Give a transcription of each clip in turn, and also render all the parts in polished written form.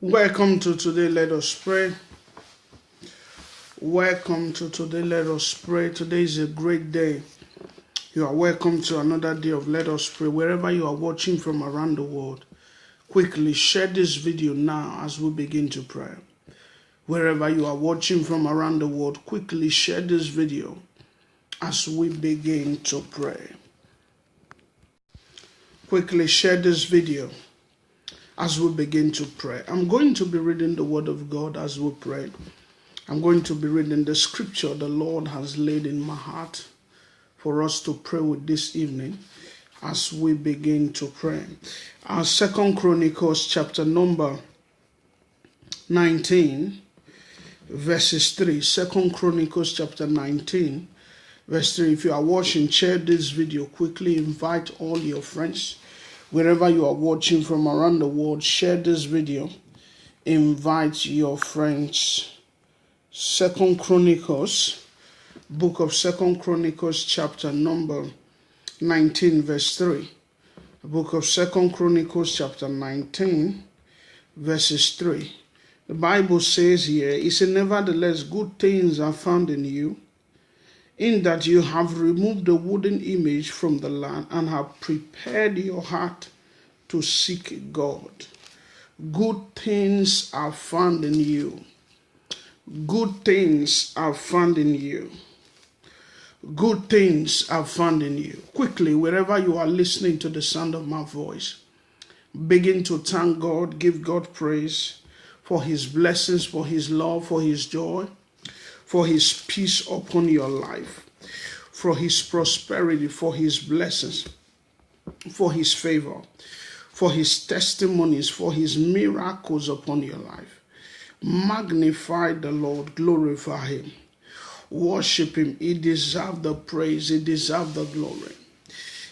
Welcome to today. Let us pray. Welcome to today. Let us pray. Today is a great day. You are welcome to another day of Let Us Pray. Wherever you are watching from around the world, quickly share this video now as we begin to pray. Wherever you are watching from around the world, quickly share this video as we begin to pray. Quickly share this video as we begin to pray. I'm going to be reading the word of God as we pray. I'm going to be reading the scripture the Lord has laid in my heart for us to pray with this evening as we begin to pray. Our 2 Chronicles chapter number 19 verses 3. 2 Chronicles chapter 19 verse 3. If you are watching, share this video quickly. Invite all your friends. Wherever you are watching from around the world, share this video. Invite your friends. 2 Chronicles, book of 2 Chronicles, chapter number 19, verse 3. Book of 2 Chronicles, chapter 19, verses 3. The Bible says here, it says, nevertheless, good things are found in you, in that you have removed the wooden image from the land and have prepared your heart to seek God. Good things are found in you. Good things are found in you. Good things are found in you. Quickly, wherever you are listening to the sound of my voice, begin to thank God, give God praise for his blessings, for his love, for his joy, for his peace upon your life, for his prosperity, for his blessings, for his favor, for his testimonies, for his miracles upon your life. Magnify the Lord, glorify him, worship him. He deserves the praise, he deserves the glory,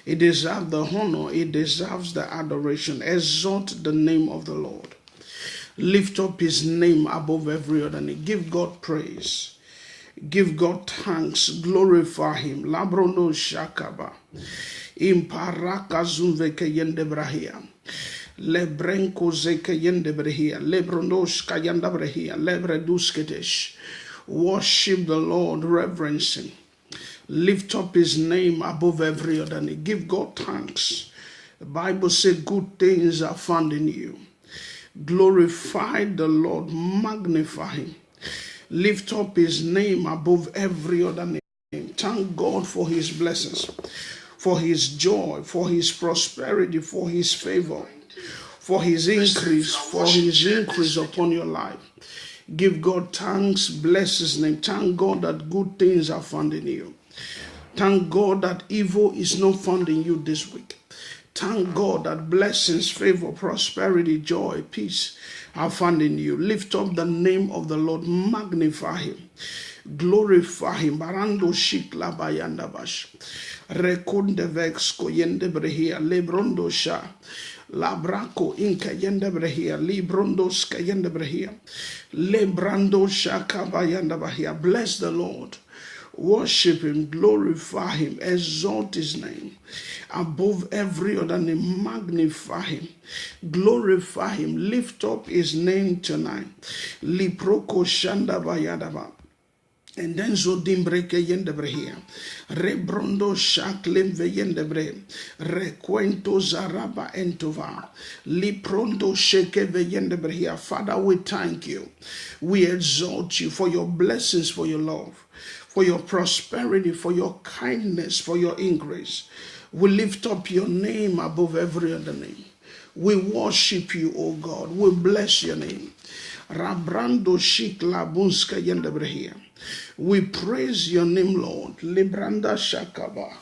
he deserves the honor, he deserves the adoration. Exalt the name of the Lord. Lift up his name above every other name. Give God praise. Give God thanks. Glorify him. Labrono shakaba. Imparaka zunveke yende brahia. Lebrenko zeke yende brahia. Lebronos kayanda brahia. Lebredusketesh. Worship the Lord, reverence him. Lift up his name above every other name. Give God thanks. The Bible says good things are found in you. Glorify the Lord, magnify him. Lift up his name above every other name. Thank God for his blessings, for his joy, for his prosperity, for his favor, for his increase upon your life. Give God thanks, bless his name. Thank God that good things are found in you. Thank God that evil is not found in you this week. Thank God that blessings, favor, prosperity, joy, peace are found in you. Lift up the name of the Lord. Magnify him. Glorify him. Barando shikla bayanda bash. Rekunde vex koyende brehia. Lebrondo sha. Labraco inka yende brehia. Librondo ska yende brehia. Lebrando shaka bayanda bahia. Bless the Lord. Worship him, glorify him, exalt his name above every other name. Magnify him, glorify him, lift up his name tonight. Liproko shanda bayadaba. And then so dimbreke yendebrehia. Rebrondo shaklem ve yendebre. Requento zaraba entova. Liprondo sheke ve yendebrehia. Father, we thank you. We exalt you for your blessings, for your love, for your prosperity, for your kindness, for your increase. We lift up your name above every other name. We worship you, O God. We bless your name. Rabrando shikla bunska yendebrehia. We praise your name, Lord. Libranda shakaba.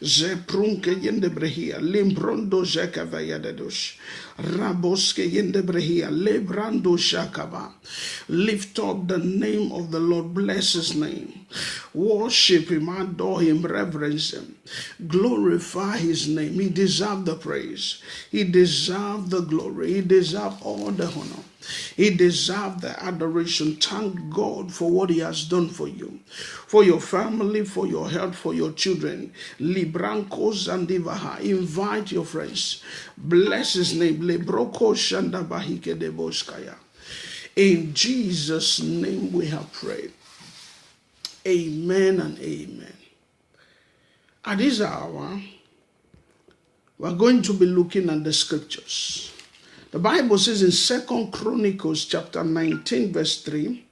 Zeprunke yendebrehia. Limbrondo zakavayadedosh. Raboske yendebrehia. Lebrando shakaba. Lift up the name of the Lord. Bless his name. Worship him, adore him, reverence him. Glorify his name. He deserves the praise. He deserves the glory. He deserves all the honor. He deserves the adoration. Thank God for what he has done for you, for your family, for your health, for your children. Librankos and Divaha. Invite your friends. Bless his name. lebroko shanda bahike deboskaya. In Jesus' name we have prayed. Amen and amen. At this hour, we're going to be looking at the scriptures. The Bible says in 2 Chronicles chapter 19 verse 3,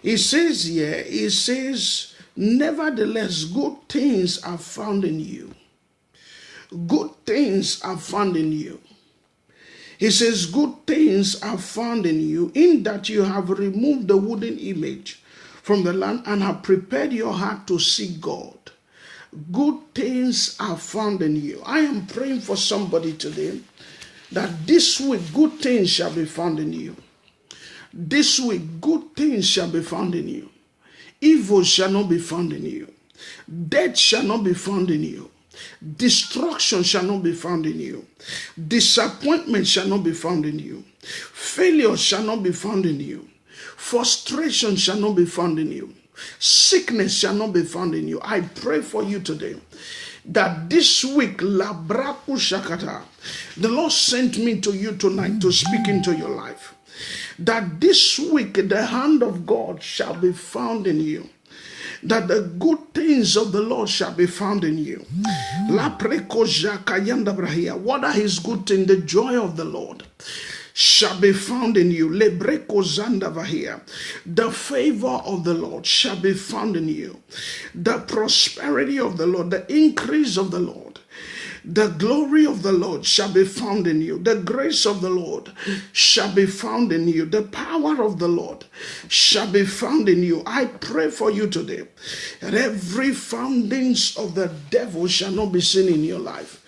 it says, nevertheless, good things are found in you. Good things are found in you. He says, good things are found in you, in that you have removed the wooden image from the land and have prepared your heart to seek God. Good things are found in you. I am praying for somebody today that this week good things shall be found in you. This week good things shall be found in you. Evil shall not be found in you. Death shall not be found in you. Destruction shall not be found in you. Disappointment shall not be found in you. Failure shall not be found in you. Frustration shall not be found in you. Sickness shall not be found in you. I pray for you today that this week, Labraku Shakata, the Lord sent me to you tonight to speak into your life. That this week the hand of God shall be found in you. That the good things of the Lord shall be found in you. What are his good things? The joy of the Lord shall be found in you. The favor of the Lord shall be found in you. The prosperity of the Lord, the increase of the Lord, the glory of the Lord shall be found in you. The grace of the Lord shall be found in you. The power of the Lord shall be found in you. I pray for you today that every foundings of the devil shall not be seen in your life.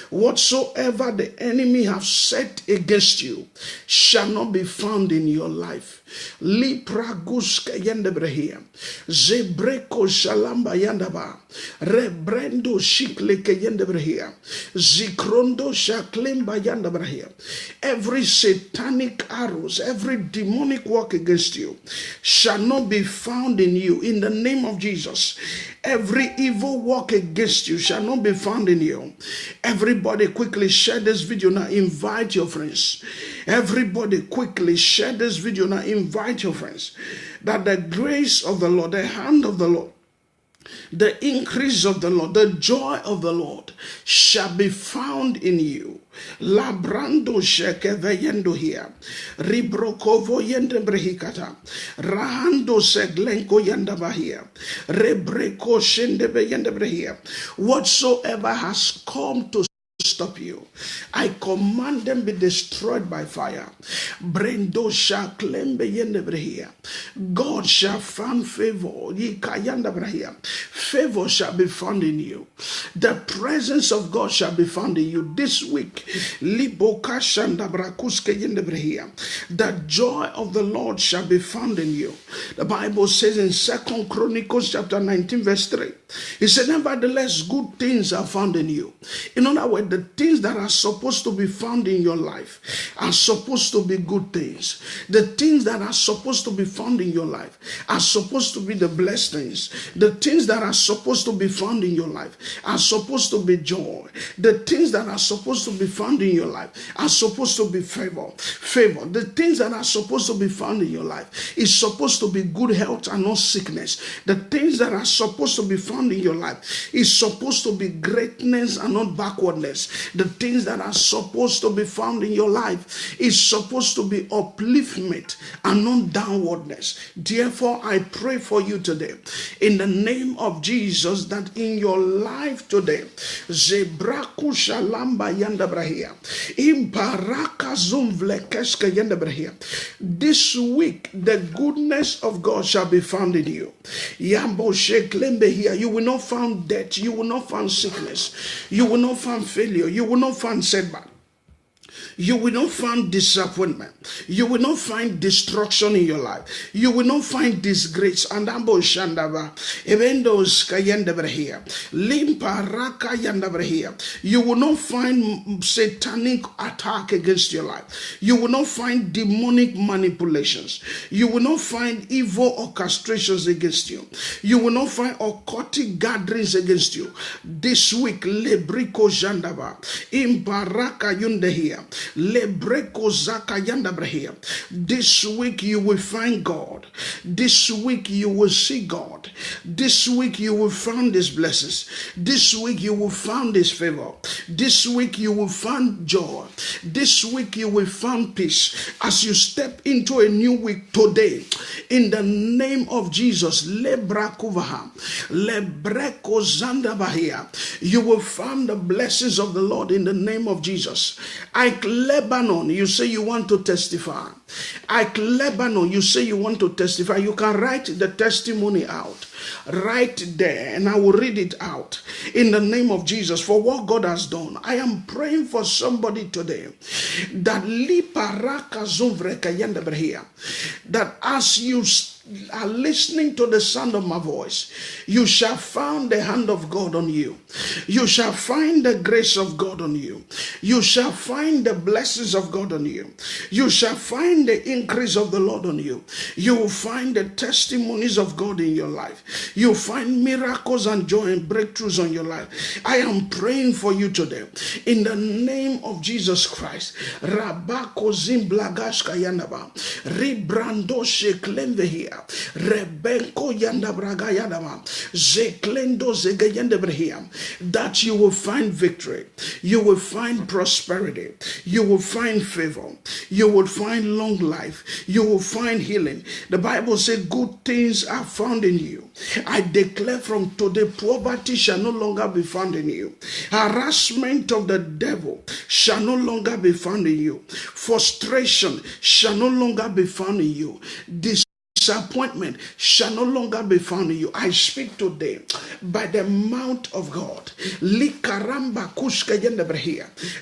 Whatsoever the enemy have set against you shall not be found in your life. Lipraguska yendebrehia, Zebreko shalamba yandaba, Rebrendo shikleke yendebrehia, Zikrondo shaklemba yandabrehia. Every satanic arrows, every demonic work against you shall not be found in you in the name of Jesus. Every evil work against you shall not be found in you. Everybody quickly share this video now. Invite your friends. Everybody quickly share this video now. Invite your friends. That the grace of the Lord, the hand of the Lord, the increase of the Lord, the joy of the Lord shall be found in you. Labrando sheke veyendo here. Ribrokovo yende brehikata. Rahando seglenko yanda bahia. Rebreko shende beyende brehia. Whatsoever has come to stop you, I command them be destroyed by fire. Brendo shall claim here. God shall find favor. Favor shall be found in you. The presence of God shall be found in you this week. The joy of the Lord shall be found in you. The Bible says in 2 Chronicles chapter 19 verse 3, it said, nevertheless, good things are found in you. In other words, the things that are supposed to be found in your life are supposed to be good things. The things that are supposed to be found in your life are supposed to be the blessed things. The things that are supposed to be found in your life are supposed to be joy. The things that are supposed to be found in your life are supposed to be favor. The things that are supposed to be found in your life is supposed to be good health and not sickness. The things that are supposed to be found in your life is supposed to be greatness and not backwardness. The things that are supposed to be found in your life is supposed to be upliftment and not downwardness. Therefore, I pray for you today in the name of Jesus that in your life today, Zebraku Shalamba Yandabrahia, Imparaka Zumvlekeska Yandabrahia, this week the goodness of God shall be found in you. Yambo Sheklembe here, you will not find death, you will not find sickness, you will not find failure, you will not find setback. You will not find disappointment. You will not find destruction in your life. You will not find disgrace. And ambo shandava, evendos kayendabrahia, limpa raka yandabrahia. You will not find satanic attack against your life. You will not find demonic manipulations. You will not find evil orchestrations against you. You will not find occultic gatherings against you. This week, lebriko jandava, impa raka yundehia. Lebreko zakayanda brahia. This week you will find God. This week you will see God. This week you will find His blessings. This week you will find His favor. This week you will find joy. This week you will find peace as you step into a new week today. In the name of Jesus, Lebrakuvaha, Lebreko Zandabahia, you will find the blessings of the Lord in the name of Jesus. Ike Lebanon, you say you want to testify. Ike Lebanon, you say you want to testify. You can write the testimony out right there and I will read it out in the name of Jesus for what God has done. I am praying for somebody today that that as you are listening to the sound of my voice, you shall find the hand of God on you. You shall find the grace of God on you. You shall find the blessings of God on you. You shall find the increase of the Lord on you. You will find the testimonies of God in your life. You'll find miracles and joy and breakthroughs on your life. I am praying for you today in the name of Jesus Christ. Rabako zimblagashka yanaba, ribrando sheklemvehia, Rebeko yanda braga yadama, zeklendo zegayende brehia, that you will find victory, you will find prosperity, you will find favor, you will find long life, you will find healing. The Bible said good things are found in you. I declare from today, poverty shall no longer be found in you. Harassment of the devil shall no longer be found in you. Frustration shall no longer be found in you. Disappointment shall no longer be found in you. I speak today by the mouth of God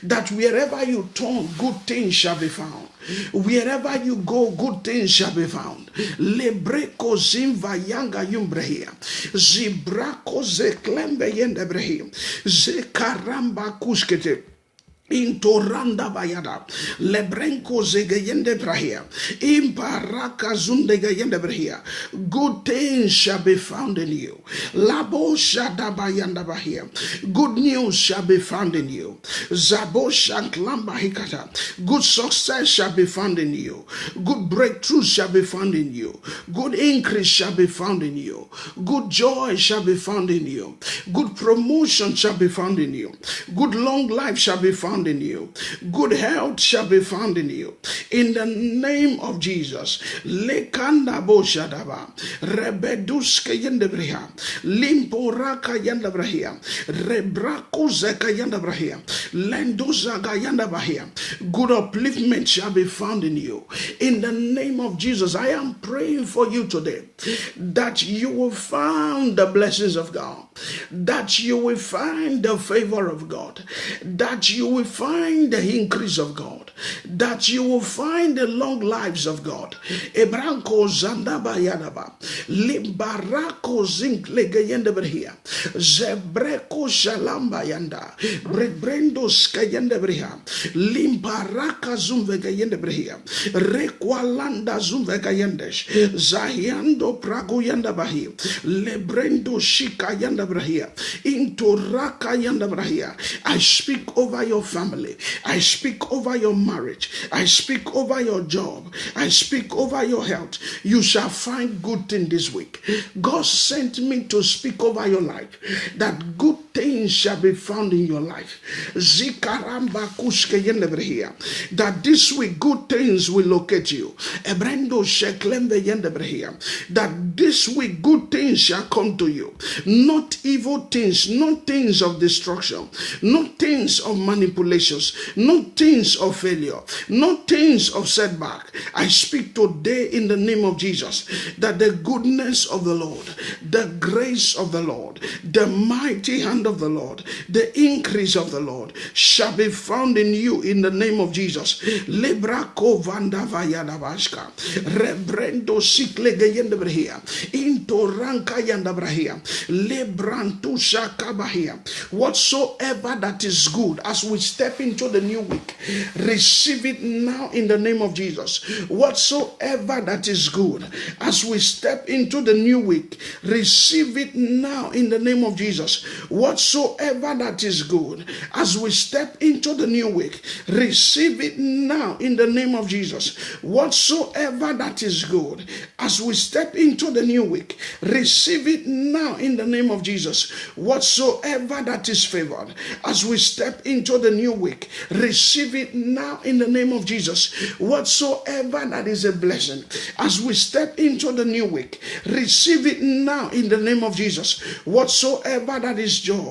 that wherever you turn, good things shall be found. Wherever you go, good things shall be found. Lebreko zimva yanga yumbrehia, zibrako zeklembe yendebrehia, zekaramba kuskete. Intoranda bayada lebrenko zegayende brahia imparaka zundegayende brahia. Good things shall be found in you. Labo shada bayanda bahia. Good news shall be found in you. Zabo shanklamba hikata. Good success shall be found in you. Good breakthroughs shall be found in you. Good increase shall be found in you. Good joy shall be found in you. Good promotion shall be found in you. Good long life shall be found in you. Good health shall be found in you. In the name of Jesus. Lekanda boshadaba. Rebeduske yendebrahia. Limporaka yendebrahia. Rebrako zeka yendebrahia. Lendozaga yendebrahia. Good upliftment shall be found in you. In the name of Jesus, I am praying for you today that you will find the blessings of God, that you will find the favor of God, that you will find the increase of God, that you will find the long lives of God. Ebranko zandaba yadaba, limbarako zinklega yendebrehia, zebreko shalamba yanda, brebrendo skayendebreha, limbaraka zumvega yendebrehia, rekwalanda zumvega yendesh, zahiando prago yandabahi, lebrendo shika yandabrehia, into raka yandabrehia. I speak over your family. I speak over your marriage. I speak over your job. I speak over your health. You shall find good things this week. God sent me to speak over your life, that good things shall be found in your life. Zikaramba kushke yendebrehia, that this week good things will locate you. Ebrendo sheklembe yendebrehia, that this week good things shall come to you. Not evil things, not things of destruction, not things of manipulations, not things of failure, not things of setback. I speak today in the name of Jesus that the goodness of the Lord, the grace of the Lord, the mighty hand of the Lord, the increase of the Lord shall be found in you in the name of Jesus. Lebrako vanda vayadabashka, rebrendo siklege yendebrehia, into ranka yandabrahia, lebrantu shakabahia. Whatsoever that is good, as we step into the new week, receive it now in the name of Jesus. Whatsoever that is good, as we step into the new week, receive it now in the name of Jesus. What Whatsoever that is good, as we step into the new week, receive it now in the name of Jesus. Whatsoever that is good, as we step into the new week, receive it now in the name of Jesus. Whatsoever that is favored, as we step into the new week, receive it now in the name of Jesus. Whatsoever that is a blessing, as we step into the new week, receive it now in the name of Jesus. Whatsoever that is joy,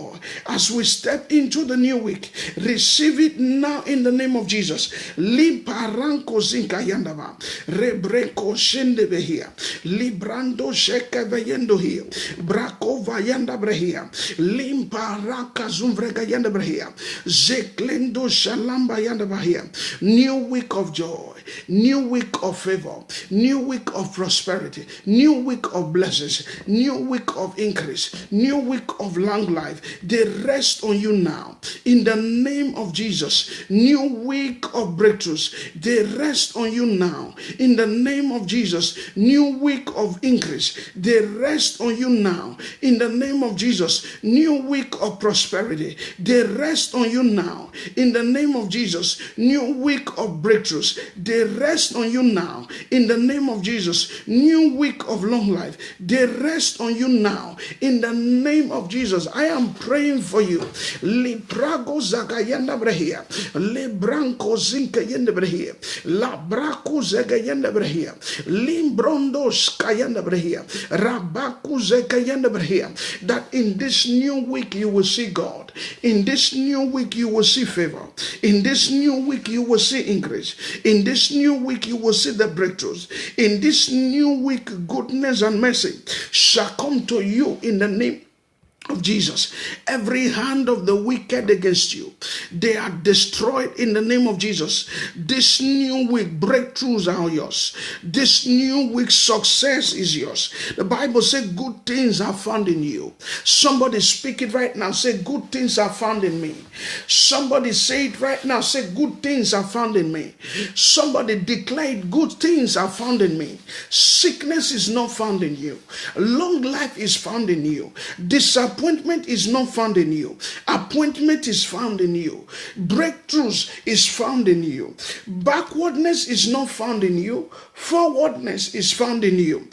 as we step into the new week, receive it now in the name of Jesus. Limparanko zinkayandaba, rebreko shendebehia, librando shekeveyendo here, brako vayanda brehia, limparaka zumvrega yanda brehia, zeklendo shalamba yanda brehia. New week of joy, new week of favor, new week of prosperity, new week of blessings, new week of increase, new week of long life. They rest on you now in the name of Jesus. New week of breakthroughs, they rest on you now in the name of Jesus. New week of increase, they rest on you now in the name of Jesus. New week of prosperity, they rest on you now in the name of Jesus. New week of breakthroughs, they rest on you now in the name of Jesus. New week of long life, they rest on you now in the name of Jesus. I am praying for you. Librago zagayanda brehia, libranco zinkayenda brehia, labraku zagayenda brehia, limbrondo skayanda brehia, rabaku zagayenda brehia. That in this new week you will see God. In this new week you will see favor. In this new week you will see increase. In this new week you will see the breakthroughs. In this new week, goodness and mercy shall come to you in the name of Jesus. Every hand of the wicked against you, they are destroyed in the name of Jesus. This new week, breakthroughs are yours. This new week, success is yours. The Bible says good things are found in you. Somebody speak it right now. Say, good things are found in me. Somebody say it right now. Say, good things are found in me. Somebody declare it, good things are found in me. Sickness is not found in you. Long life is found in you. Disappointment is not found in you. Appointment is found in you. Breakthroughs is found in you. Backwardness is not found in you. Forwardness is found in you.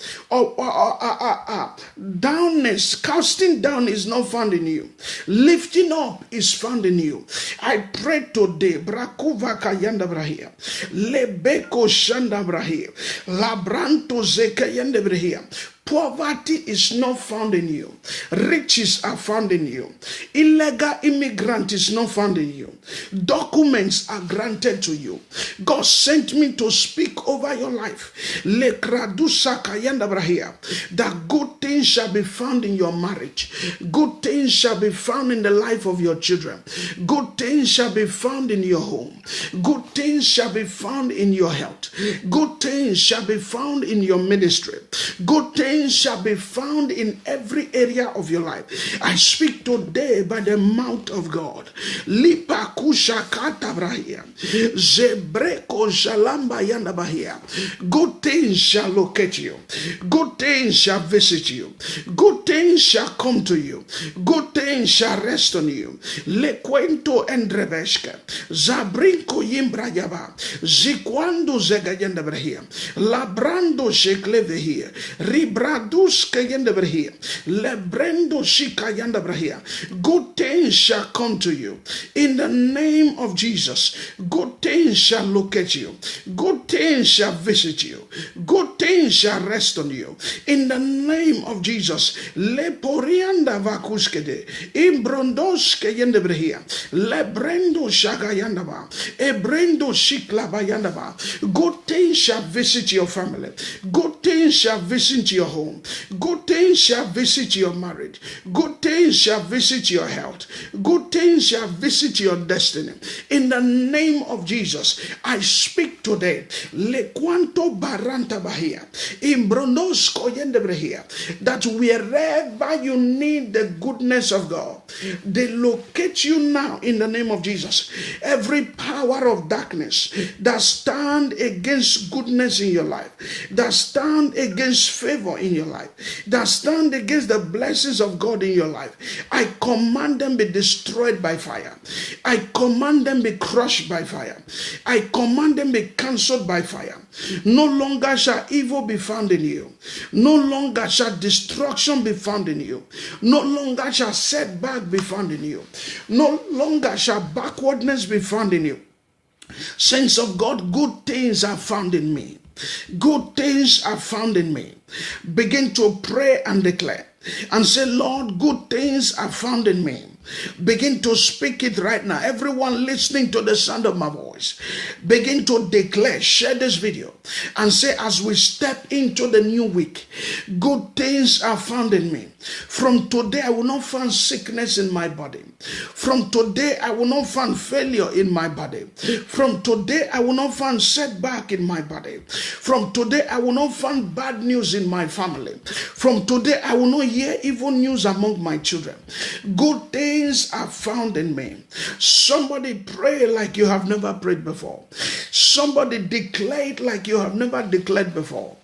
Downness, casting down is not found in you. Lifting up is found in you. I pray today, Brakuva Kayanda Brahia, Lebeko Shanda Brahia, Labranto Zekayanda Brahia. Poverty is not found in you. Riches are found in you. Illegal immigrant is not found in you. Documents are granted to you. God sent me to speak over your life. That good things shall be found in your marriage. Good things shall be found in the life of your children. Good things shall be found in your home. Good things shall be found in your health. Good things shall be found in your ministry. Good things shall be found in every area of your life. I speak today by the mouth of God. Lipa kusha kata brahia, zebreko shalamba yanda bahia. Good things shall locate you. Good things shall visit you. Good things shall come to you. Good things shall rest on you. Lequento endrebeshka, zabrinko yimbrayaba, zikwando zegayanda brahia, labrando shekleve here, Ribradus kayanda brahia, lebrendo shikayanda brahia. Good things shall come to you in the name of Jesus. Good things shall locate you. Good things shall visit you. Good things shall rest on you in the name of Jesus. Leporianda vakuskede, imbrondos kayanda brahia, lebrendo shagayanda ba, ebrendo shiklabayanda ba. Good things shall visit your family. Good things shall visit your home. Good things shall visit your marriage. Good things shall visit your health. Good things shall visit your destiny. In the name of Jesus, I speak today. Le quanto baranta bahia. Imbronos koyende brehia. That wherever you need the goodness of God, they locate you now in the name of Jesus. Every power of darkness that stand against goodness in your life, that stand against favor in your life, that stand against the blessings of God in your life, I command them be destroyed by fire. I command them be crushed by fire. I command them be cancelled by fire. No longer shall evil be found in you. No longer shall destruction be found in you. No longer shall setback be found in you. No longer shall backwardness be found in you. Saints of God, good things are found in me. Good things are found in me. Begin to pray and declare and say, Lord, good things are found in me. Begin to speak it right now. Everyone listening to the sound of my voice, begin to declare, share this video, and say, as we step into the new week, good things are found in me. From today, I will not find sickness in my body. From today, I will not find failure in my body. From today, I will not find setback in my body. From today, I will not find bad news in my family. From today, I will not hear evil news among my children. Good things are found in me. Somebody pray like you have never prayed before. Somebody declare it like you have never declared before.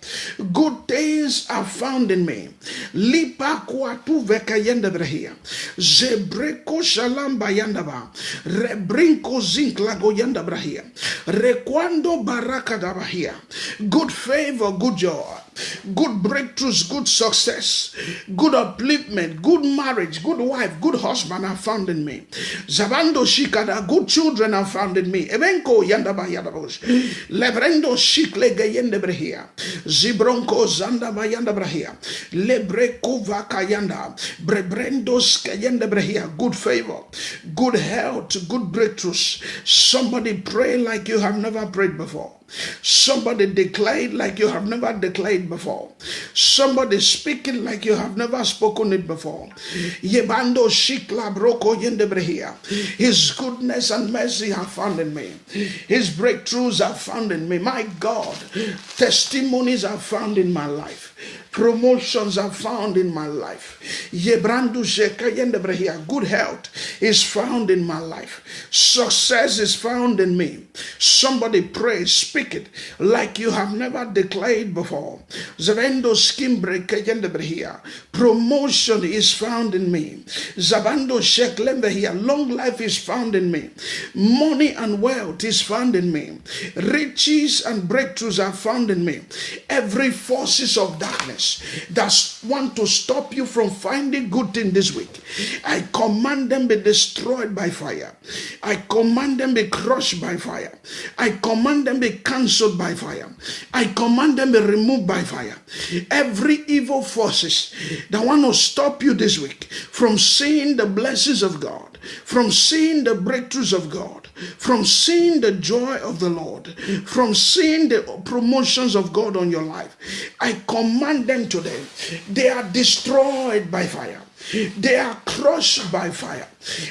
Good things are found in me. Lipa kwatu vekayenda brehia. Zebreko shalamba yandaba. Rebrinko zinklago yanda brahia. Requando baraka dabahia. Good favor, good joy. Good breakthroughs, good success, good upliftment, good marriage, good wife, good husband are found in me. Zabando shikada, good children are found in me. Ebenko yandaba yandabos. Lebrendo shikle gayende brehia. Zibronko zanda bayanda brahia. Lebreko vakayanda. Brebrendos kayende brehia. Good favor, good health, good breakthroughs. Somebody pray like you have never prayed before. Somebody declared like you have never declared before. Somebody speaking like you have never spoken it before. Yebando shikla broko yendebrehia. His goodness and mercy are found in me. His breakthroughs are found in me. My God, testimonies are found in my life. Promotions are found in my life. Yebrandu sheka yendebrehia. Good health is found in my life. Success is found in me. Somebody pray, speak it like you have never declared before. Zavendo skimbreke yendebrehia. Promotion is found in me. Zabando sheklembehia. Long life is found in me. Money and wealth is found in me. Riches and breakthroughs are found in me. Every forces of darkness that want to stop you from finding good thing this week, I command them be destroyed by fire. I command them be crushed by fire. I command them be cancelled by fire. I command them be removed by fire. Every evil forces that want to stop you this week from seeing the blessings of God, from seeing the breakthroughs of God, from seeing the joy of the Lord, from seeing the promotions of God on your life, I command them today. They are destroyed by fire. They are crushed by fire.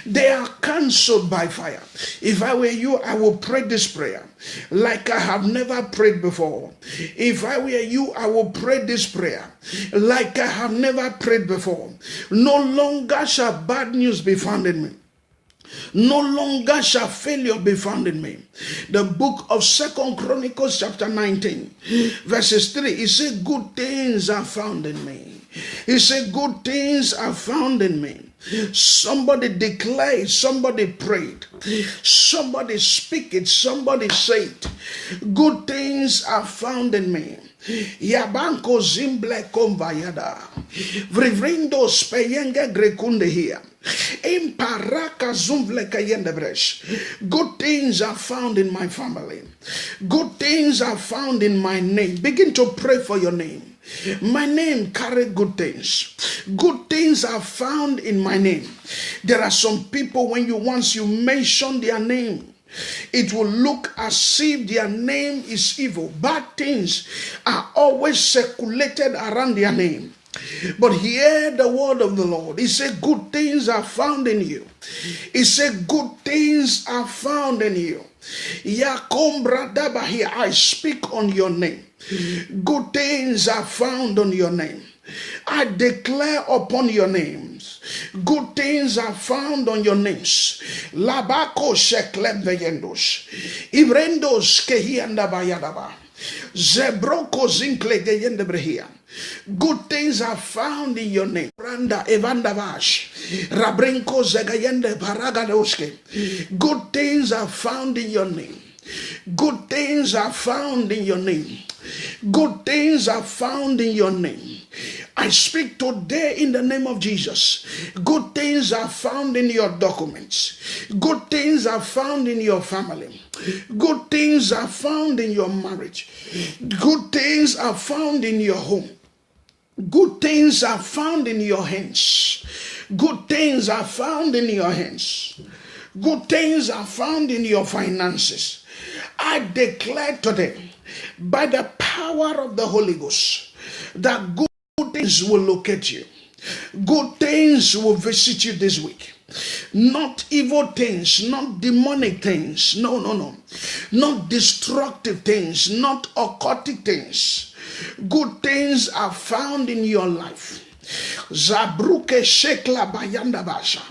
They are cancelled by fire. If I were you, I will pray this prayer like I have never prayed before. If I were you, I will pray this prayer like I have never prayed before. No longer shall bad news be found in me. No longer shall failure be found in me. The book of 2 Chronicles chapter 19 verses 3, it says good things are found in me. He said good things are found in me. Somebody declared, somebody prayed, somebody speak it, somebody say it. Good things are found in me. Yabanko zimble konvayada. Vrivrindo speyenge grekunde here. Imparaka zumvle kayende bresh. Good things are found in my family. Good things are found in my name. Begin to pray for your name. My name carry good things. Good things are found in my name. There are some people when once you mention their name, it will look as if their name is evil. Bad things are always circulated around their name. But hear the word of the Lord. He said good things are found in you. He said good things are found in you. Yakombra Dabahia, I speak on your name. Good things are found on your name. I declare upon your names. Good things are found on your names. Labako sheklebeyendos. Ibrendos kehianda bayadaba. Zebroko zinklegeyendebrehian. Good things are found in your name. Randa Evandavash. Rabrenko Zegayende Paragadoske. Good things are found in your name. Good things are found in your name. Good things are found in your name. I speak today in the name of Jesus. Good things are found in your documents. Good things are found in your family. Good things are found in your marriage. Good things are found in your home. Good things are found in your hands. Good things are found in your hands. Good things are found in your finances. I declare today, by the power of the Holy Ghost, that good things will locate you. Good things will visit you this week. Not evil things, not demonic things. No. Not destructive things, not occultic things. Good things are found in your life. Zabruke shekla bayanda basha.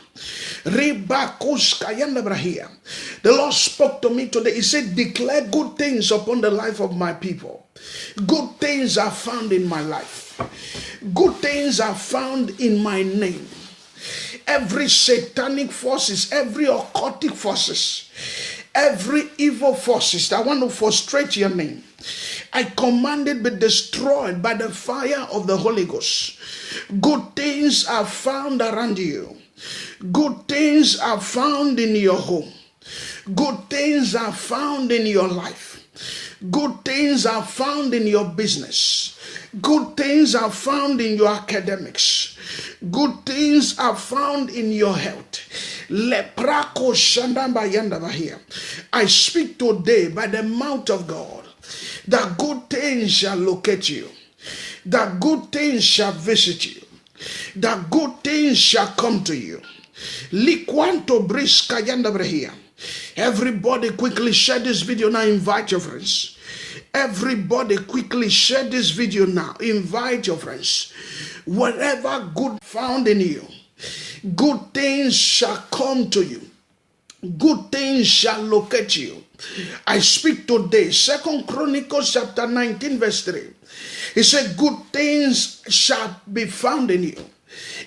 The Lord spoke to me today. He said, declare good things upon the life of my people. Good things are found in my life. Good things are found in my name. Every satanic forces, every occultic forces, every evil forces that want to frustrate your name, I command it be destroyed by the fire of the Holy Ghost. Good things are found around you. Good things are found in your home. Good things are found in your life. Good things are found in your business. Good things are found in your academics. Good things are found in your health. I speak today by the mouth of God that good things shall locate you, that good things shall visit you, that good things shall come to you. Everybody quickly share this video now. Invite your friends. Everybody quickly share this video now. Invite your friends. Whatever good found in you, good things shall come to you. Good things shall locate you. I speak today, 2 Chronicles chapter 19 verse 3. He said, good things shall be found in you.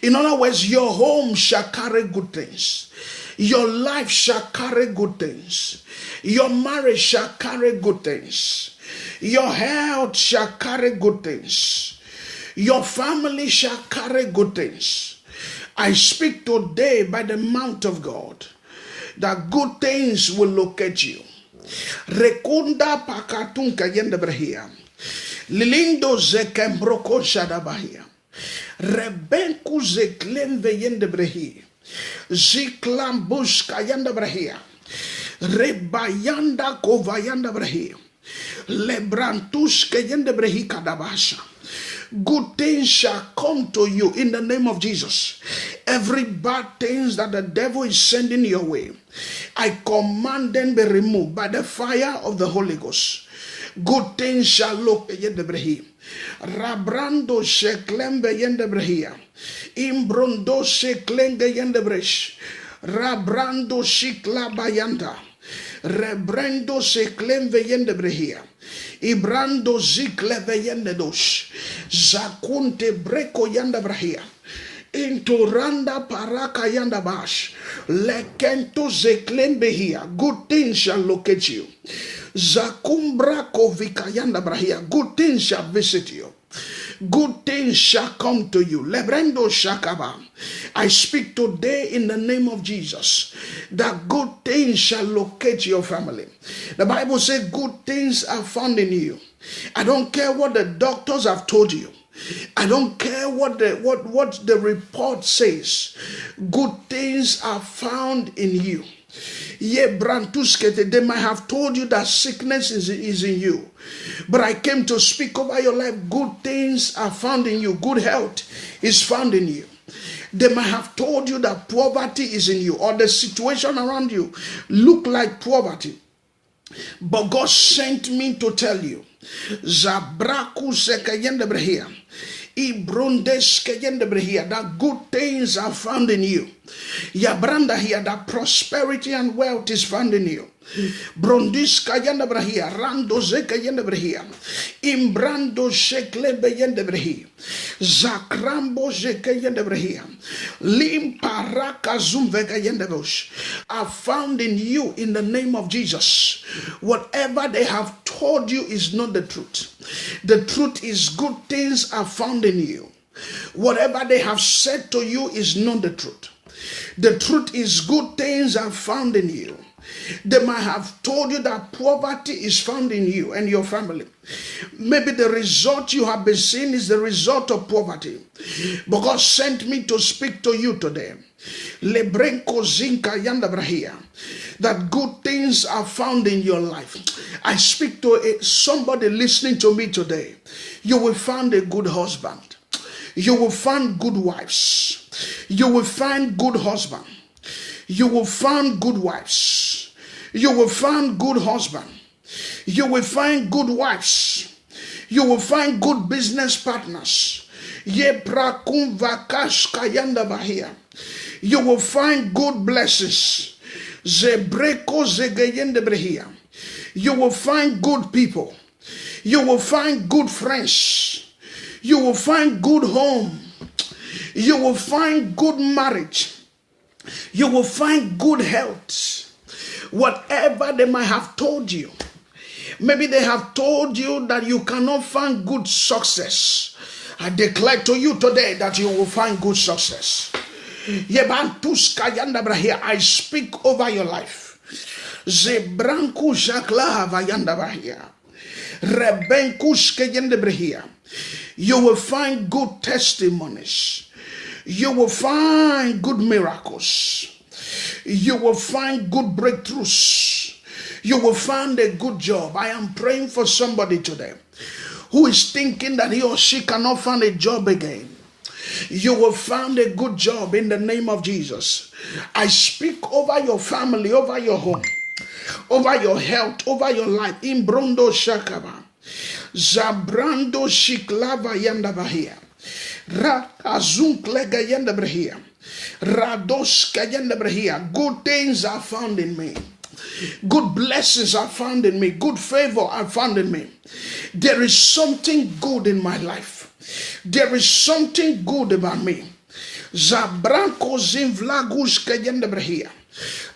In other words, your home shall carry good things. Your life shall carry good things. Your marriage shall carry good things. Your health shall carry good things. Your family shall carry good things. I speak today by the mouth of God that good things will locate you. Rekunda pakatunka yendebrehia. Lilindo zekembroko shadabahia. Rebenku zeklemve yendebrehi. Ziklambuska yendebrehia. Rebayanda kovayanda brehi. Lebrantuske yendebrehi kadabasha. Good things shall come to you in the name of Jesus. Every bad things that the devil is sending your way, I command them be removed by the fire of the Holy Ghost. Good things shall look yendebrehi. Rabrando sheklembe yendebrehia. Imbrondo sheklenge yendebresh. Rabrando shikla bayanda. Rebrando sheklembe yendebrehia. Ibrando zikleve yendedosh. Zakunte breko yandabrahia. Into randa paraka yandabash. Lekento zeklembehia. Good things shall locate you. Zakumbra kovika yandabrahia. Good things shall visit you. Good things shall come to you. Lebrendo shakaba. I speak today in the name of Jesus that good things shall locate your family. The Bible says good things are found in you. I don't care what the doctors have told you. I don't care what the report says. Good things are found in you. They might have told you that sickness is in you, but I came to speak over your life. Good things are found in you. Good health is found in you. They might have told you that poverty is in you, or the situation around you look like poverty. But God sent me to tell you, Zabraku sekayende brehia, Ibrondes kayende brehia, that good things are found in you. Yabranda here, that prosperity and wealth is found in you. Brondis kayende brehia, Rando zekayende brehia, Imbrando shekle beyende brehi, Zakrambo zekayende brehia, Lim paraka zumvekayende bosh, are found in you in the name of Jesus. Whatever they have told you is not the truth. The truth is good things are found in you. Whatever they have said to you is not the truth. The truth is good things are found in you. They might have told you that poverty is found in you and your family. Maybe the result you have been seeing is the result of poverty. But God sent me to speak to you today. Lebrenko zinka yanda brahia, that good things are found in your life. I speak to somebody listening to me today. You will find a good husband. You will find good wives. You will find good husband. You will find good wives. You will find good husband. You will find good wives. You will find good business partners. Ye prakum vakash kayanda bahia. You will find good blessings. Zebreko zegeyende brehia. You will find good people. You will find good friends. You will find good home. You will find good marriage. You will find good health. Whatever they might have told you. Maybe they have told you that you cannot find good success. I declare to you today that you will find good success. I speak over your life. Zebranku jakla vayanda bahia. Rebenkus kayende brehia. You will find good testimonies. You will find good miracles. You will find good breakthroughs. You will find a good job. I am praying for somebody today who is thinking that he or she cannot find a job again. You will find a good job in the name of Jesus. I speak over your family, over your home, over your health, over your life. Imbrondo shakaba. Zabrando shiklava yanda bahia. Rakazunk lega yanda brahia. Rados kayanda brahia. Good things are found in me. Good blessings are found in me. Good favor are found in me. There is something good in my life. There is something good about me. Zabranko zimvlagus kayanda brahia.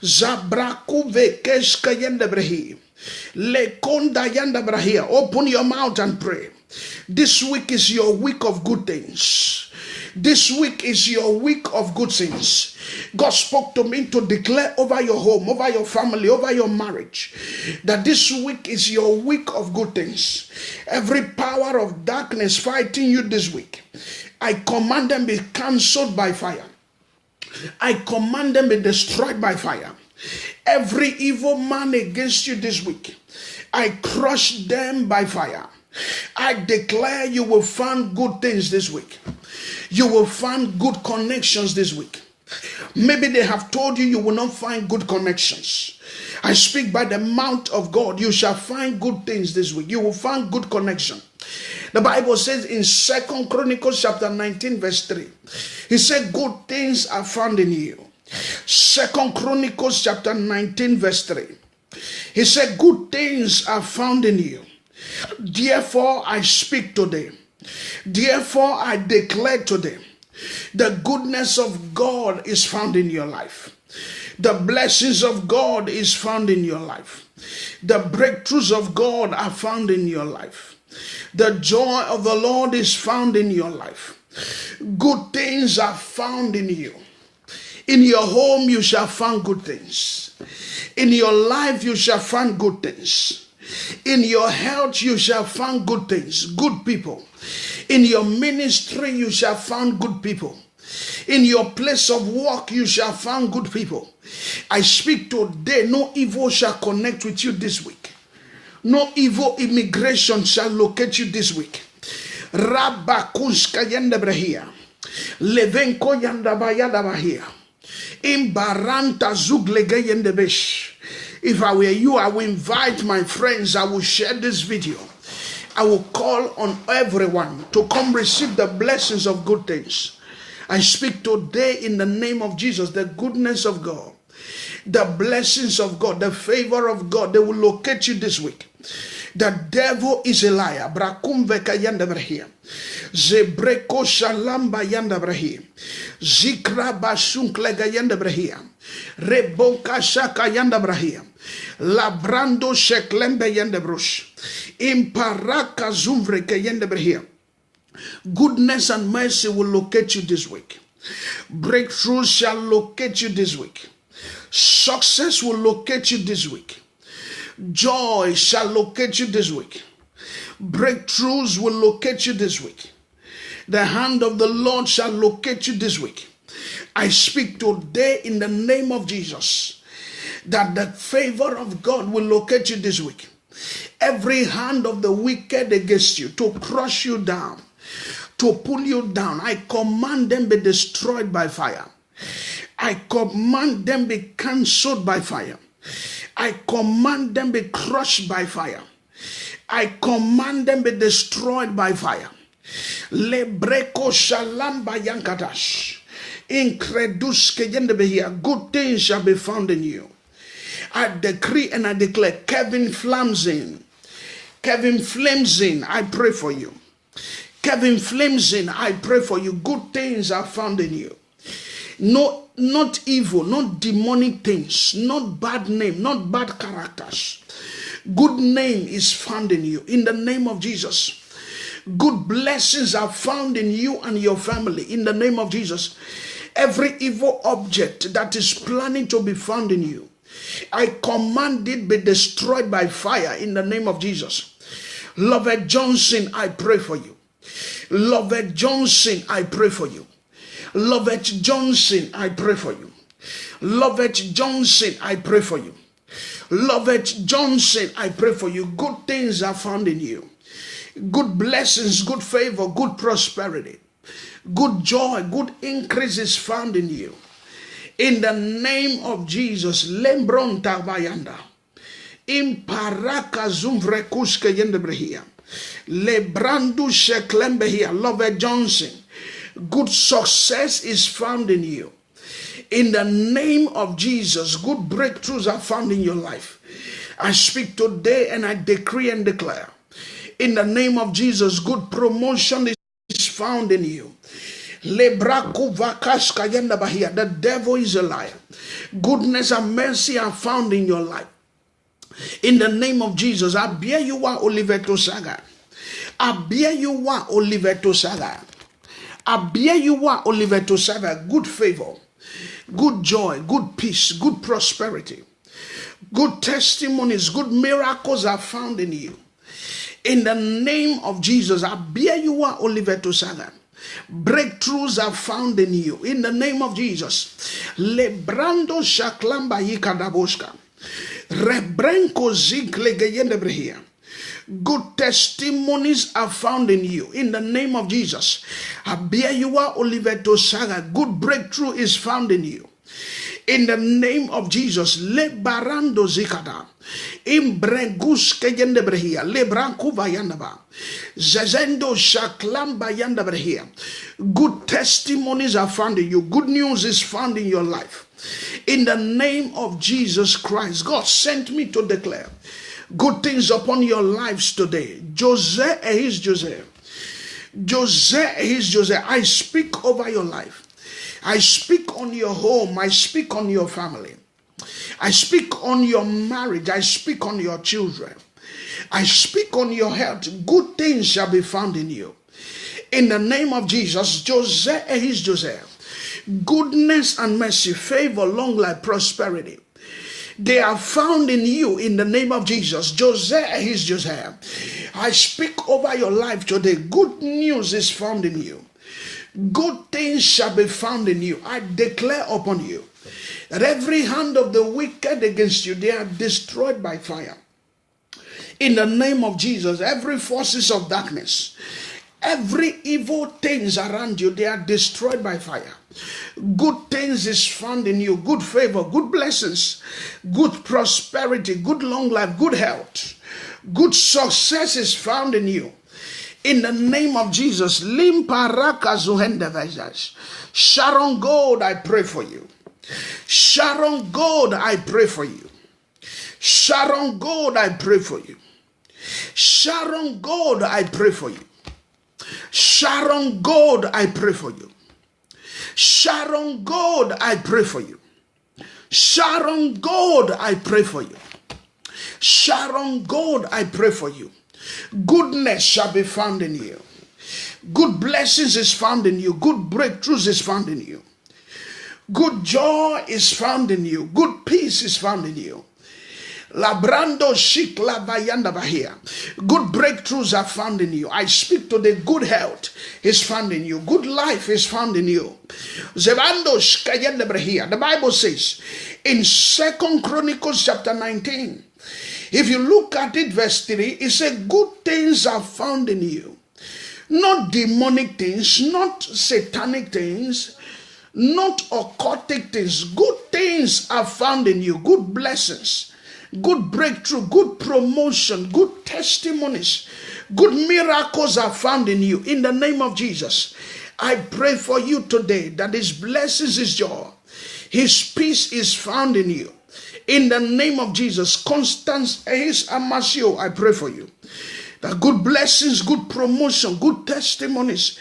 Zabraku vekesh kayanda brahia. Lekonda yanda brahia. Open your mouth and pray. This week is your week of good things. This week is your week of good things. God spoke to me to declare over your home, over your family, over your marriage, that this week is your week of good things. Every power of darkness fighting you this week, I command them be cancelled by fire. I command them be destroyed by fire. Every evil man against you this week, I crush them by fire. I declare you will find good things this week. You will find good connections this week. Maybe they have told you you will not find good connections. I speak by the mouth of God. You shall find good things this week. You will find good connection. The Bible says in 2 Chronicles chapter 19 verse 3. He said good things are found in you. 2 Chronicles chapter 19 verse 3. He said good things are found in you. Therefore I speak today. Therefore I declare today, the goodness of God is found in your life. The blessings of God is found in your life. The breakthroughs of God are found in your life. The joy of the Lord is found in your life. Good things are found in you. In your home you shall find good things. In your life you shall find good things. In your health you shall find good things, good people. In your ministry you shall find good people. In your place of work you shall find good people. I speak today, no evil shall connect with you this week. No evil immigration shall locate you this week. Rabakunska yanda brahia. Levenko yanda bayada bahia. Imbaranta zuglege yende besh. If I were you, I will invite my friends. I will share this video. I will call on everyone to come receive the blessings of good things. I speak today in the name of Jesus, the goodness of God, the blessings of God, the favor of God, they will locate you this week. The devil is a liar. Brakumveka yanda brahia. Zebreko shalamba yanda brahia. Zikra basunklega yanda brahia. Reboka shaka yanda brahia. Labrando sheklembe yanda brush. Imparaka zumvreke yanda brahia. Goodness and mercy will locate you this week. Breakthrough shall locate you this week. Success will locate you this week. Joy shall locate you this week. Breakthroughs will locate you this week. The hand of the Lord shall locate you this week. I speak today in the name of Jesus that the favor of God will locate you this week. Every hand of the wicked against you to crush you down, to pull you down, I command them be destroyed by fire. I command them be cancelled by fire. I command them be crushed by fire. I command them be destroyed by fire. Lebreko shalamba yankatash. Incredus keyendebehia. Good things shall be found in you. I decree and I declare, Kevin Flamzin, I pray for you. Kevin Flamzin, I pray for you. Good things are found in you. No, not evil, not demonic things, not bad name, not bad characters. Good name is found in you in the name of Jesus. Good blessings are found in you and your family in the name of Jesus. Every evil object that is planning to be found in you, I command it be destroyed by fire in the name of Jesus. Lovett Johnson, I pray for you. Lovett Johnson, I pray for you. Lovett Johnson, I pray for you. Lovett Johnson, I pray for you. Lovett Johnson, I pray for you. Good things are found in you. Good blessings, good favor, good prosperity, good joy, good increase is found in you. In the name of Jesus, Lembron Tabayanda. Imparaka zumvrekuske yendebrehia. Lebrandu sheklembehia. Lovett Johnson. Good success is found in you. In the name of Jesus, good breakthroughs are found in your life. I speak today and I decree and declare. In the name of Jesus, good promotion is found in you. The devil is a liar. Goodness and mercy are found in your life. In the name of Jesus, Abiyahuwa Oliveto Saga. Abiyahuwa Oliveto Saga. Abiyahuwa Oliveto Saga. Good favor, good joy, good peace, good prosperity, good testimonies, good miracles are found in you. In the name of Jesus, Abiyahuwa Oliveto Saga. Breakthroughs are found in you. In the name of Jesus. Lebrando shaklamba yikadaboska. Rebrenko ziklegeyendebrehia. Good testimonies are found in you. In the name of Jesus. Abiyahuwa Oliveto Saga. Good breakthrough is found in you. In the name of Jesus. Lebarando zikada. Imbregus keyendebrehia. Lebranku vayandaba. Zezendo shaklamba yandabrehia. Good testimonies are found in you. Good news is found in your life. In the name of Jesus Christ, God sent me to declare good things upon your lives today. Jose is Jose. Jose is Jose. I speak over your life. I speak on your home. I speak on your family. I speak on your marriage. I speak on your children. I speak on your health. Good things shall be found in you. In the name of Jesus, Jose is Jose. Goodness and mercy, favor, long life, prosperity, they are found in you in the name of Jesus. Jose is Jose. I speak over your life today. Good news is found in you. Good things shall be found in you. I declare upon you that every hand of the wicked against you, they are destroyed by fire. In the name of Jesus, every forces of darkness Every evil things around you, they are destroyed by fire. Good things is found in you. Good favor, good blessings, good prosperity, good long life, good health, good success is found in you. In the name of Jesus. Sharon Gold, I pray for you. Sharon Gold, I pray for you. Sharon Gold, I pray for you. Sharon Gold, I pray for you. Sharon Gold, I pray for you. Sharon Gold, I pray for you. Sharon Gold, I pray for you. Sharon Gold, I pray for you. Goodness shall be found in you. Good blessings is found in you. Good breakthroughs is found in you. Good joy is found in you. Good peace is found in you. Labrando shik labayanda bahia. Good breakthroughs are found in you. I speak to the good health is found in you. Good life is found in you. Zebando shkayanda bahia. The Bible says in 2 Chronicles chapter 19, if you look at it, verse 3, it says good things are found in you. Not demonic things, not satanic things, not occultic things. Good things are found in you. Good blessings, good breakthrough, good promotion, good testimonies, good miracles are found in you. In the name of Jesus, I pray for you today that His blessings is yours. His peace is found in you. In the name of Jesus, Constance Ace Amasio, I pray for you. That good blessings, good promotion, good testimonies,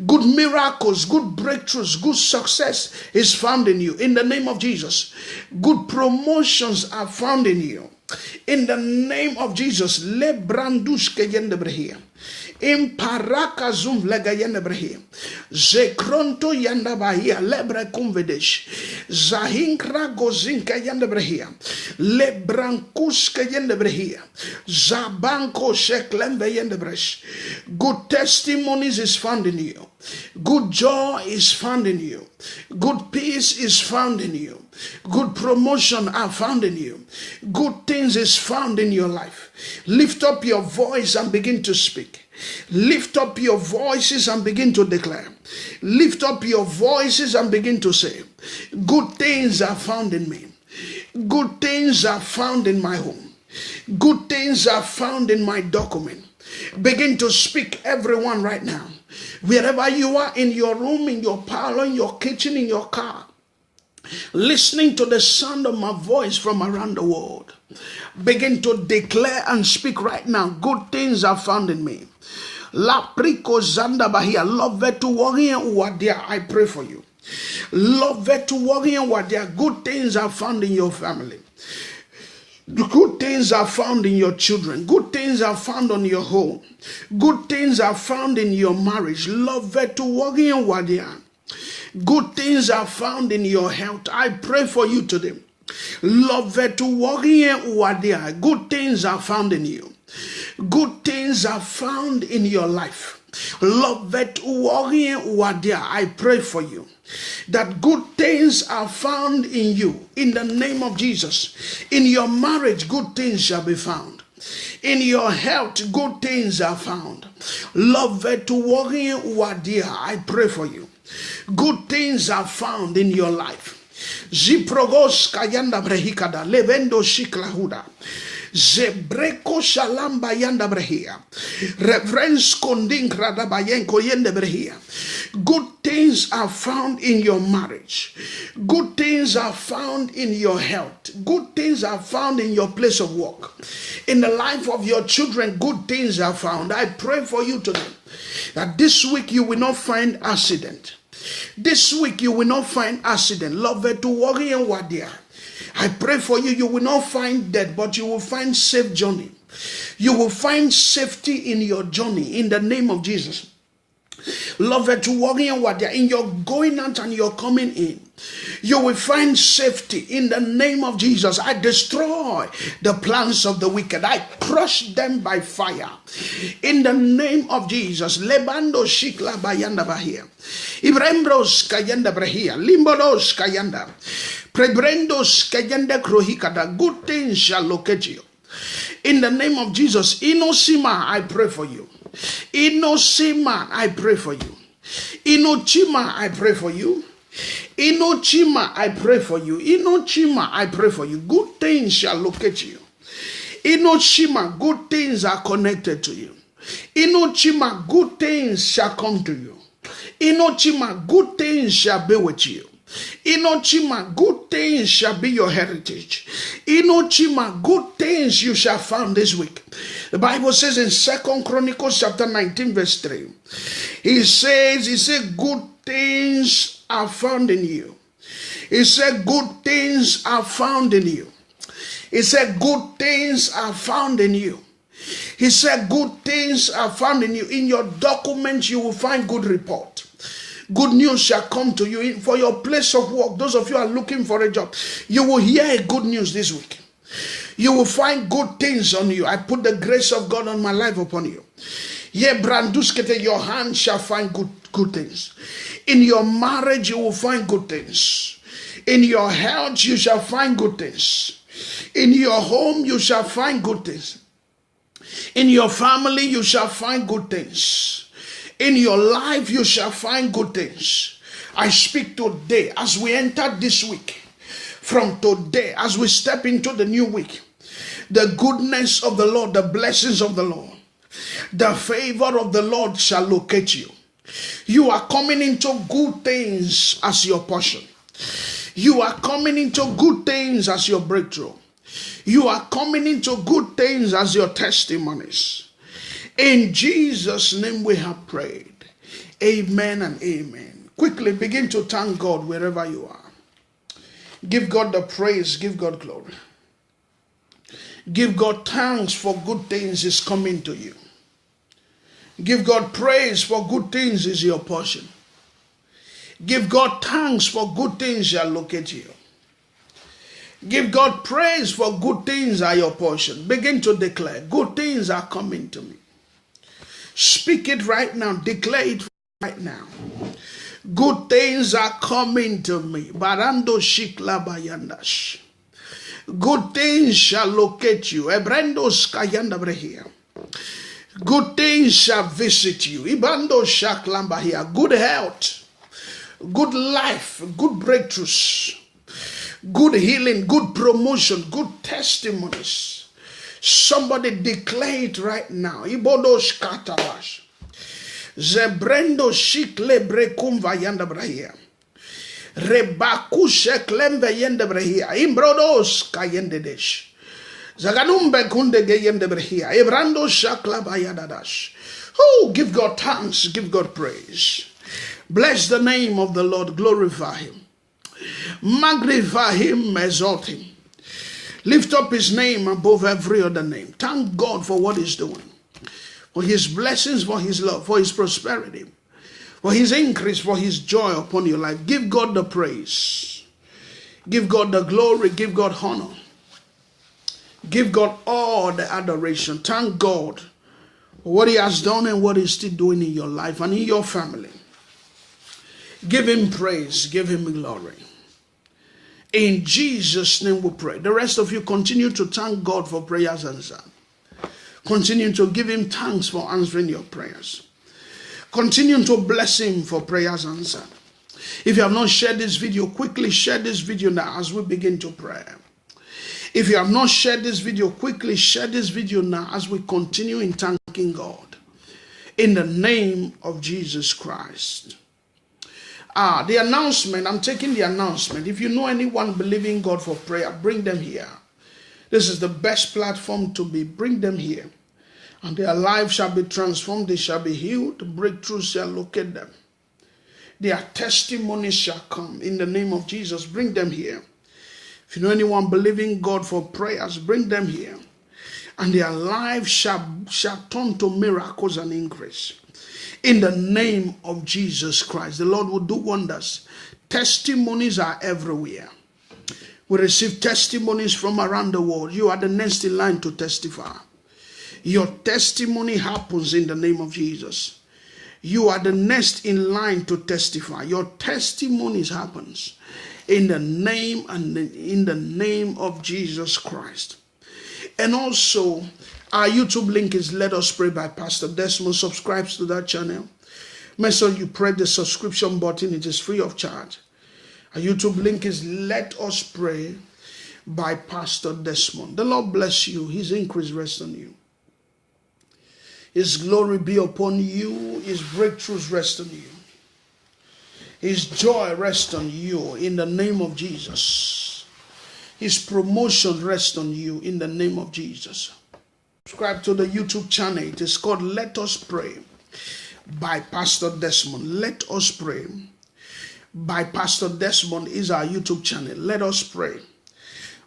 good miracles, good breakthroughs, good success is found in you. In the name of Jesus, good promotions are found in you. In the name of Jesus, le branduske yende brehia. Imparaka zum vlega yende brehia. Zekronto yanda bahia lebre convedesh. Zahinkra gozinka yende brehia. Le brankuske yende brehia. Zabanko sheklembe yende bresh. Good testimonies is found in you. Good joy is found in you. Good peace is found in you. Good promotion are found in you. Good things is found in your life. Lift up your voice and begin to speak. Lift up your voices and begin to declare. Lift up your voices and begin to say, good things are found in me. Good things are found in my home. Good things are found in my document. Begin to speak, everyone, right now. Wherever you are, in your room, in your parlor, in your kitchen, in your car, listening to the sound of my voice from around the world, begin to declare and speak right now. Good things are found in me. La priko zanda bahia. Love to warrior wadia. I pray for you. Love to warrior wadia. Good things are found in your family. Good things are found in your children. Good things are found on your home. Good things are found in your marriage. Love to warrior wadia. Good things are found in your health. I pray for you today. Love to warrior wadia. Good things are found in you. Good things are found in your life. Love to warrior wadia. I pray for you that good things are found in you. In the name of Jesus. In your marriage, good things shall be found. In your health, good things are found. Love to warrior wadia. I pray for you. Good things are found in your life. Ziprogos kayanda brehikada levendo shiklahuda. Zebreko shalamba yanda brehia. Reverence kondingra da bayenko yende brehia. Good things are found in your marriage. Good things are found in your health. Good things are found in your place of work. In the life of your children, good things are found. I pray for you today that this week you will not find accident. This week you will not find accident. Love to worry and wadia. I pray for you, you will not find death, but you will find safe journey. You will find safety in your journey in the name of Jesus. Love to worry and wadia. In your going out and your coming in, you will find safety in the name of Jesus. I destroy the plans of the wicked. I crush them by fire. In the name of Jesus. Lebando shikla bayanda bahia. Ibrembros kayanda brahia. Limbodos kayanda. Prebrendos kayanda krohikada. Good things shall locate you. In the name of Jesus. Inosima, I pray for you. Inoshima, I pray for you. Inochima, I pray for you. Inochima, I pray for you. Inochima, I pray for you. Good things shall locate you. Inochima, good things are connected to you. Inochima, good things shall come to you. Inochima, good things shall be with you. Inochima, good things shall be your heritage. Inochima, good things you shall find this week. The Bible says in 2 Chronicles chapter 19 verse 3. He says, good things are found in you. He said, good things are found in you. He said, good things are found in you. He said, good things are found in you. In your documents, you will find good report. Good news shall come to you for your place of work. Those of you who are looking for a job, you will hear good news this week. You will find good things on you. I put the grace of God on my life upon you. Your hand shall find good things. In your marriage, you will find good things. In your health, you shall find good things. In your home, you shall find good things. In your family, you shall find good things. In your life, you shall find good things. I speak today as we enter this week. From today, as we step into the new week, the goodness of the Lord, the blessings of the Lord, the favor of the Lord shall locate you. You are coming into good things as your portion. You are coming into good things as your breakthrough. You are coming into good things as your testimonies. In Jesus' name we have prayed. Amen and amen. Quickly begin to thank God wherever you are. Give God the praise. Give God glory. Give God thanks for good things is coming to you. Give God praise for good things is your portion. Give God thanks for good things shall locate you. Give God praise for good things are your portion. Begin to declare, good things are coming to me. Speak it right now. Declare it right now. Good things are coming to me. Barando shikla bayandash. Good things shall locate you. Ebrando skayanda brehia. Good things shall visit you. Ibando shaklamba here. Good health, good life, good breakthroughs, good healing, good promotion, good testimonies. Somebody declare it right now. Ibodo shkatabash. Zebrendo shikle brekum vayanda brahia. Rebaku sheklembe yende brahia. Imbrodos kayende desh. Zaganumbe kunde geyende brahia. Ebrando shakla bayadadash. Oh, give God thanks. Give God praise. Bless the name of the Lord. Glorify him. Magnify him. Exalt him. Lift up his name above every other name. Thank God for what he's doing. For his blessings, for his love, for his prosperity, for his increase, for his joy upon your life. Give God the praise. Give God the glory. Give God honor. Give God all the adoration. Thank God for what he has done and what he's still doing in your life and in your family. Give him praise. Give him glory. In Jesus' name we pray. The rest of you continue to thank God for prayers answered. Continue to give him thanks for answering your prayers. Continue to bless him for prayers answered. If you have not shared this video, quickly share this video now as we begin to pray. If you have not shared this video, quickly share this video now as we continue in thanking God. In the name of Jesus Christ. The announcement, I'm taking the announcement. If you know anyone believing God for prayer, bring them here. This is the best platform to be. Bring them here. And their lives shall be transformed. They shall be healed. Breakthroughs shall locate them. Their testimonies shall come in the name of Jesus. Bring them here. If you know anyone believing God for prayers, bring them here. And their lives shall turn to miracles and increase. In the name of Jesus Christ, the Lord will do wonders. Testimonies are everywhere. We receive testimonies from around the world. You are the next in line to testify. Your testimony happens in the name of Jesus. You are the next in line to testify. Your testimonies happens in the name and in the name of Jesus Christ. And also, Our YouTube link is Let Us Pray by Pastor Desmond. Subscribe to that channel. Make sure you press the subscription button. It is free of charge. Our YouTube link is Let Us Pray by Pastor Desmond. The Lord bless you. His increase rest on you. His glory be upon you. His breakthroughs rest on you. His joy rest on you in the name of Jesus. His promotion rest on you in the name of Jesus. Subscribe to the YouTube channel. It is called Let Us Pray by Pastor Desmond. Let Us Pray by Pastor Desmond is our YouTube channel. Let Us Pray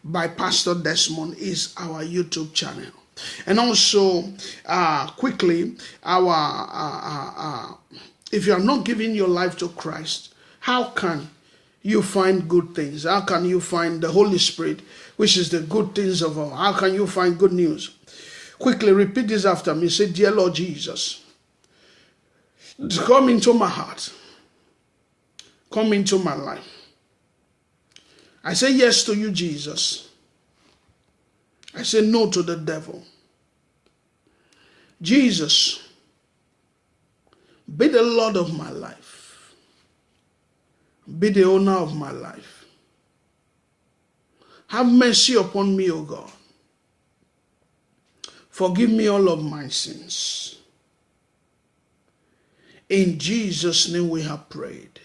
by Pastor Desmond is our YouTube channel. And also, quickly, if you are not giving your life to Christ, how can you find good things? How can you find the Holy Spirit, which is the good things of all? How can you find good news? Quickly repeat this after me. Say, dear Lord Jesus, come into my heart. Come into my life. I say yes to you, Jesus. I say no to the devil. Jesus, be the Lord of my life. Be the owner of my life. Have mercy upon me, O God. Forgive me all of my sins. In Jesus' name we have prayed.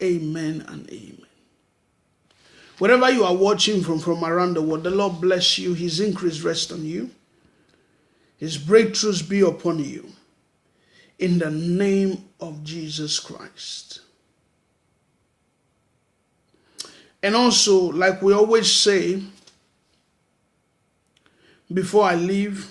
Amen and amen. Wherever you are watching from around the world, the Lord bless you. His increase rest on you. His breakthroughs be upon you. In the name of Jesus Christ. And also, like we always say, before I leave,